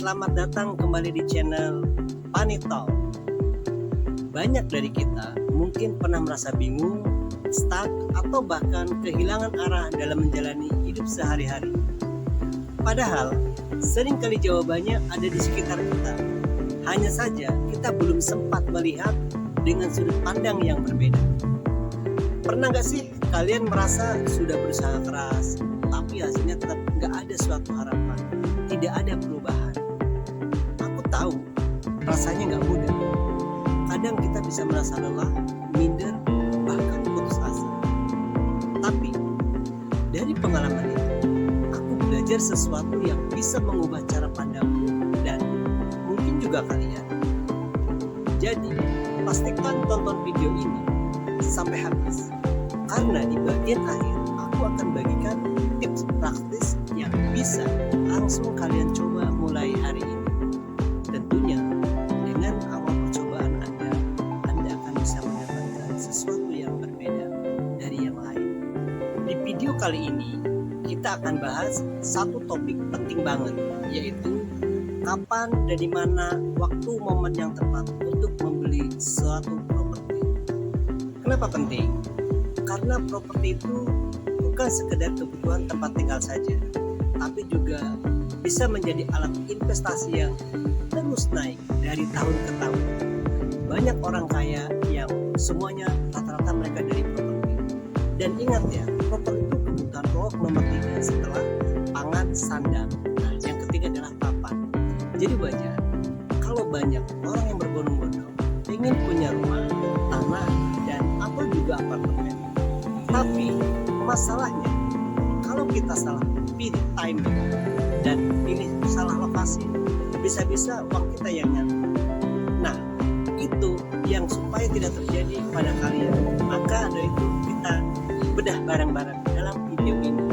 selamat datang kembali di channel Panitol. Banyak dari kita mungkin pernah merasa bingung, stuck, atau bahkan kehilangan arah dalam menjalani hidup sehari-hari. Padahal, seringkali jawabannya ada di sekitar kita. Hanya saja kita belum sempat melihat dengan sudut pandang yang berbeda. Pernah gak sih kalian merasa sudah berusaha keras, tapi hasilnya tetap gak ada suatu harapan, tidak ada perubahan? Aku tahu, rasanya gak mudah. Kadang kita bisa merasa lelah, minder, bahkan putus asa. Tapi, dari pengalaman itu, aku belajar sesuatu yang bisa mengubah cara pandangku dan mungkin juga kalian. Jadi, pastikan tonton video ini sampai habis, karena di bagian akhir aku akan bagikan tips praktis yang bisa langsung kalian coba mulai hari ini. Tentunya dengan awal percobaan Anda akan bisa mendapatkan sesuatu yang berbeda dari yang lain. Di video kali ini kita akan bahas satu topik penting banget, yaitu kapan dan di mana waktu momen yang tepat untuk membeli suatu properti. Kenapa penting? Karena properti itu bukan sekedar kebutuhan tempat tinggal saja, tapi juga bisa menjadi alat investasi yang terus naik dari tahun ke tahun. Banyak orang kaya yang semuanya rata-rata mereka dari properti. Dan ingat ya, properti itu kebutuhan pokok nomor 3 setelah pangan, sandang. Nah, yang ketiga adalah papan. Jadi wajar kalau banyak orang yang berbondong-bondong ingin punya rumah, tanah, dan apa juga apartemen. Tapi masalahnya, kalau kita salah pilih timing dan pilih salah lokasi, bisa-bisa uang kita yang nyata. Nah, itu yang supaya tidak terjadi pada kalian. Maka dari itu kita bedah bareng-bareng dalam video ini.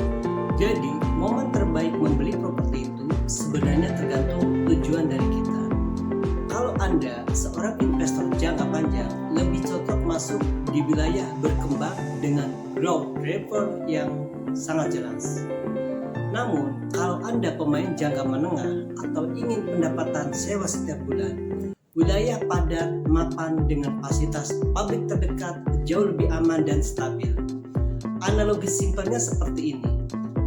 Jadi, momen terbaik membeli properti itu sebenarnya tergantung tujuan dari kita. Kalau Anda seorang investor jangka panjang, lebih cocok masuk di wilayah berkembang dengan growth driver yang sangat jelas. Namun, kalau Anda pemain jangka menengah atau ingin pendapatan sewa setiap bulan, wilayah padat, mapan dengan fasilitas publik terdekat jauh lebih aman dan stabil. Analogi simpelnya seperti ini.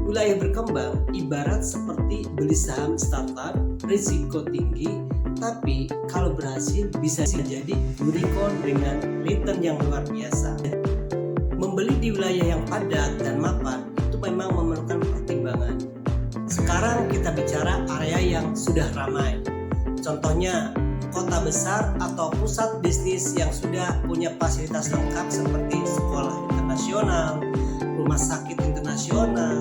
Wilayah berkembang ibarat seperti beli saham startup, risiko tinggi, tapi kalau berhasil bisa jadi unicorn dengan return yang luar biasa. Membeli di wilayah yang padat dan mapan itu memang memerlukan pertimbangan. Sekarang kita bicara area yang sudah ramai. Contohnya kota besar atau pusat bisnis yang sudah punya fasilitas lengkap seperti sekolah internasional, rumah sakit internasional,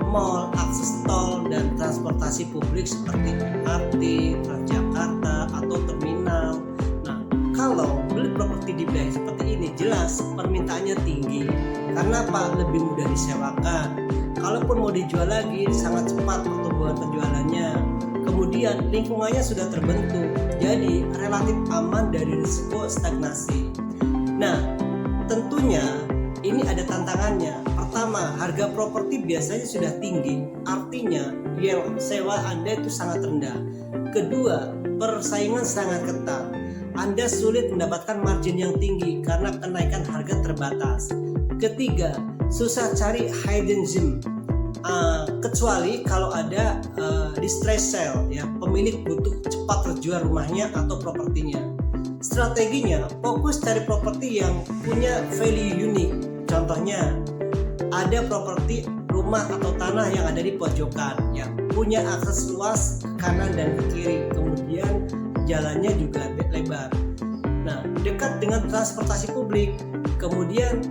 mall, akses tol, dan transportasi publik seperti MRT, Transjakarta, atau terminal. Nah, kalau beli properti di wilayah seperti ini, jelas permintaannya tinggi. Karena apa? Lebih mudah disewakan. Kalaupun mau dijual lagi, sangat cepat pertumbuhan penjualannya. Kemudian lingkungannya sudah terbentuk, jadi relatif aman dari risiko stagnasi. Nah, tentunya ini ada tantangannya. Pertama, harga properti biasanya sudah tinggi, artinya yang sewa Anda itu sangat rendah. Kedua, persaingan sangat ketat. Anda sulit mendapatkan margin yang tinggi karena kenaikan harga terbatas. Ketiga, susah cari hidden gem. Kecuali kalau ada distress sale, ya, pemilik butuh cepat terjual rumahnya atau propertinya. Strateginya, fokus cari properti yang punya value unik. Contohnya, ada properti rumah atau tanah yang ada di pojokan, yang punya akses luas ke kanan dan ke kiri, kemudian jalannya juga lebar. Nah, dekat dengan transportasi publik, kemudian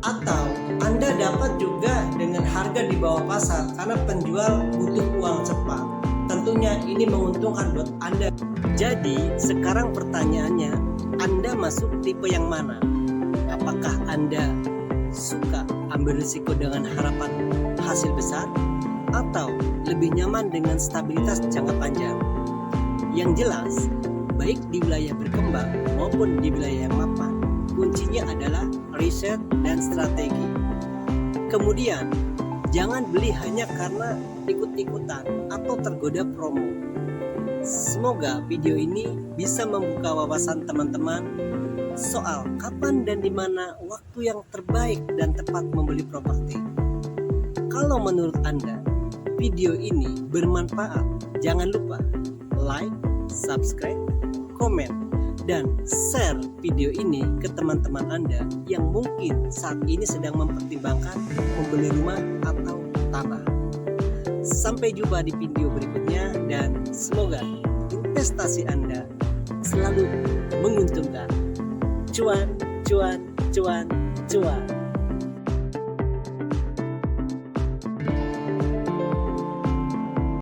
atau Anda dapat juga dengan harga di bawah pasar karena penjual butuh uang cepat. Tentunya ini menguntungkan buat Anda. Jadi, sekarang pertanyaannya, Anda masuk tipe yang mana? Apakah Anda suka ambil risiko dengan harapan hasil besar, atau lebih nyaman dengan stabilitas jangka panjang? Yang jelas, baik di wilayah berkembang maupun di wilayah yang mapan, kuncinya adalah riset dan strategi. Kemudian, jangan beli hanya karena ikut-ikutan atau tergoda promo. Semoga video ini bisa membuka wawasan teman-teman soal kapan dan di mana waktu yang terbaik dan tepat membeli properti. Kalau menurut Anda video ini bermanfaat, jangan lupa like, subscribe, komen, dan share video ini ke teman-teman Anda yang mungkin saat ini sedang mempertimbangkan membeli rumah atau tanah. Sampai jumpa di video berikutnya dan semoga investasi Anda selalu menguntungkan. Cuan, cuan, cuan, cuan.